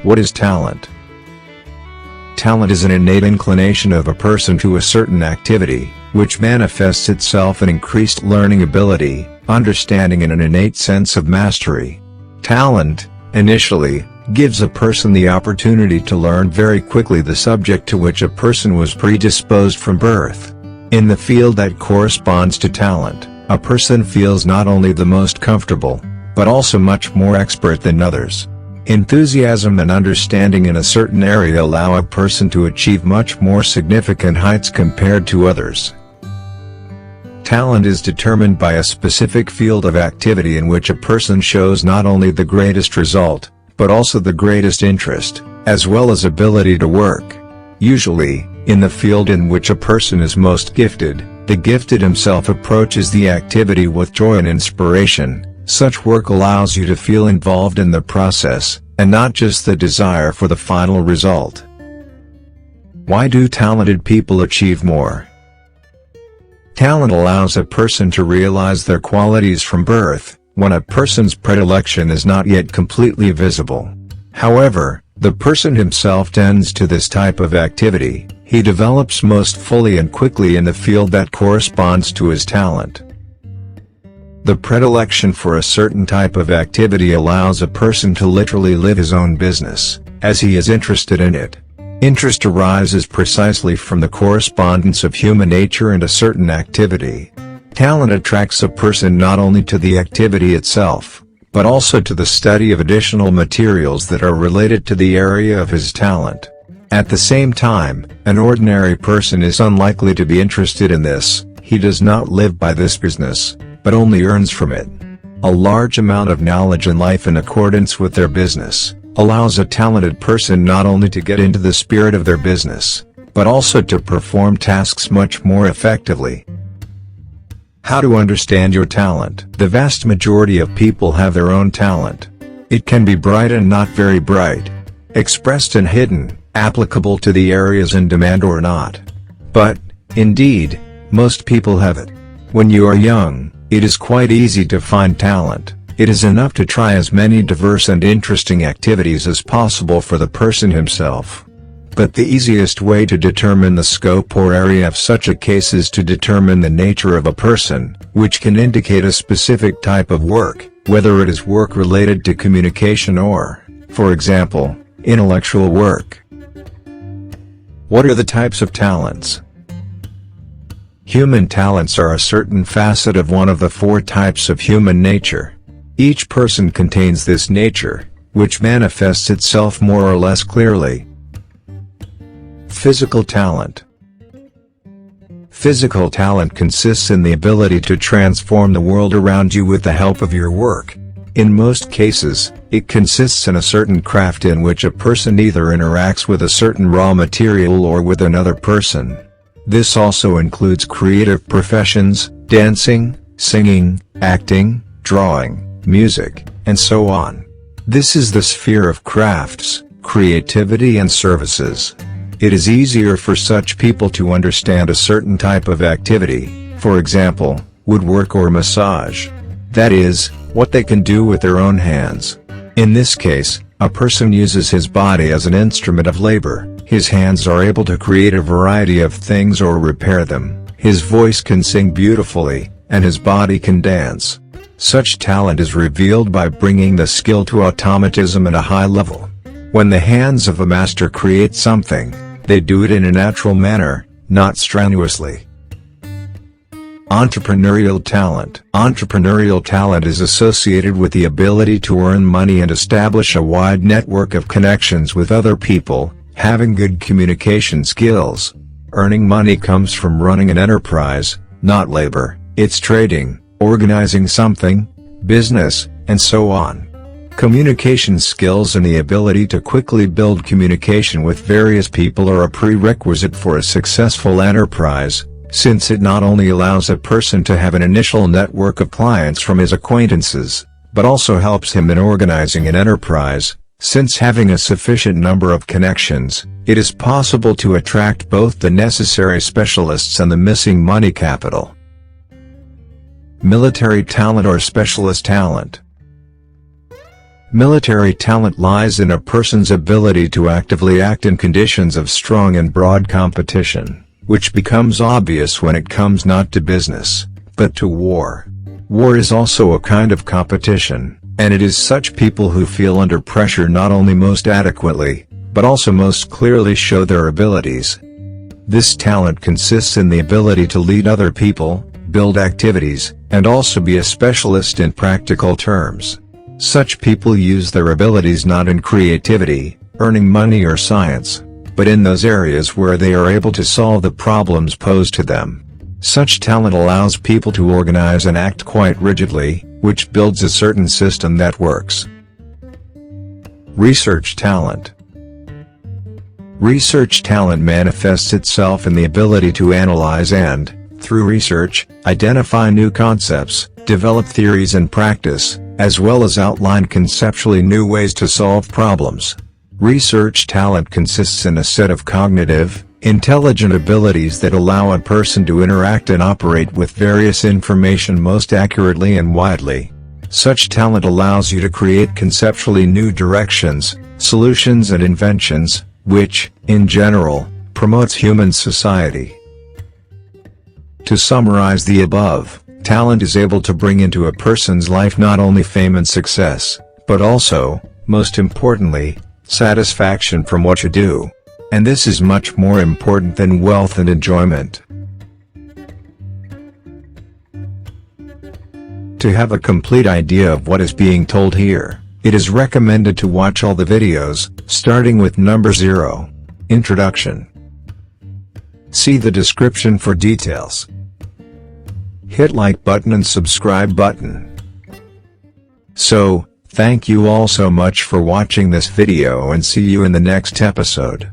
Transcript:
What is talent? Talent is an innate inclination of a person to a certain activity, which manifests itself in increased learning ability, understanding and an innate sense of mastery. Talent, initially, gives a person the opportunity to learn very quickly the subject to which a person was predisposed from birth. In the field that corresponds to talent, a person feels not only the most comfortable, but also much more expert than others. Enthusiasm and understanding in a certain area allow a person to achieve much more significant heights compared to others. Talent is determined by a specific field of activity in which a person shows not only the greatest result, but also the greatest interest, as well as ability to work. Usually, in the field in which a person is most gifted, the gifted himself approaches the activity with joy and inspiration. Such work allows you to feel involved in the process, and not just the desire for the final result. Why do talented people achieve more? Talent allows a person to realize their qualities from birth, when a person's predilection is not yet completely visible. However, the person himself tends to this type of activity. He develops most fully and quickly in the field that corresponds to his talent. The predilection for a certain type of activity allows a person to literally live his own business, as he is interested in it. Interest arises precisely from the correspondence of human nature and a certain activity. Talent attracts a person not only to the activity itself, but also to the study of additional materials that are related to the area of his talent. At the same time, an ordinary person is unlikely to be interested in this. He does not live by this business, but only earns from it. A large amount of knowledge in life in accordance with their business, allows a talented person not only to get into the spirit of their business, but also to perform tasks much more effectively. How to understand your talent? The vast majority of people have their own talent. It can be bright and not very bright, expressed and hidden, applicable to the areas in demand or not. But, indeed, most people have it. When you are young, it is quite easy to find talent. It is enough to try as many diverse and interesting activities as possible for the person himself. But the easiest way to determine the scope or area of such a case is to determine the nature of a person, which can indicate a specific type of work, whether it is work related to communication or, for example, intellectual work. What are the types of talents? Human talents are a certain facet of one of the four types of human nature. Each person contains this nature, which manifests itself more or less clearly. Physical talent. Physical talent consists in the ability to transform the world around you with the help of your work. In most cases, it consists in a certain craft in which a person either interacts with a certain raw material or with another person. This also includes creative professions, dancing, singing, acting, drawing, music, and so on. This is the sphere of crafts, creativity and services. It is easier for such people to understand a certain type of activity, for example, woodwork or massage. That is, what they can do with their own hands. In this case, a person uses his body as an instrument of labor. His hands are able to create a variety of things or repair them. His voice can sing beautifully, and his body can dance. Such talent is revealed by bringing the skill to automatism at a high level. When the hands of a master create something, they do it in a natural manner, not strenuously. Entrepreneurial talent. Entrepreneurial talent is associated with the ability to earn money and establish a wide network of connections with other people. Having good communication skills. Earning money comes from running an enterprise, not labor. It's trading, organizing something, business, and so on. Communication skills and the ability to quickly build communication with various people are a prerequisite for a successful enterprise, since it not only allows a person to have an initial network of clients from his acquaintances, but also helps him in organizing an enterprise. Since having a sufficient number of connections, it is possible to attract both the necessary specialists and the missing money capital. Military talent or specialist talent. Military talent lies in a person's ability to actively act in conditions of strong and broad competition, which becomes obvious when it comes not to business, but to war. War is also a kind of competition, and it is such people who feel under pressure not only most adequately, but also most clearly show their abilities. This talent consists in the ability to lead other people, build activities, and also be a specialist in practical terms. Such people use their abilities not in creativity, earning money or science, but in those areas where they are able to solve the problems posed to them. Such talent allows people to organize and act quite rigidly, which builds a certain system that works. Research talent. Research talent manifests itself in the ability to analyze and, through research, identify new concepts, develop theories and practice, as well as outline conceptually new ways to solve problems. Research talent consists in a set of cognitive, intelligent abilities that allow a person to interact and operate with various information most accurately and widely. Such talent allows you to create conceptually new directions, solutions and inventions, which, in general, promotes human society. To summarize the above, talent is able to bring into a person's life not only fame and success, but also, most importantly, satisfaction from what you do. And this is much more important than wealth and enjoyment. To have a complete idea of what is being told here, it is recommended to watch all the videos, starting with number 0. Introduction. See the description for details. Hit like button and subscribe button. So, thank you all so much for watching this video and see you in the next episode.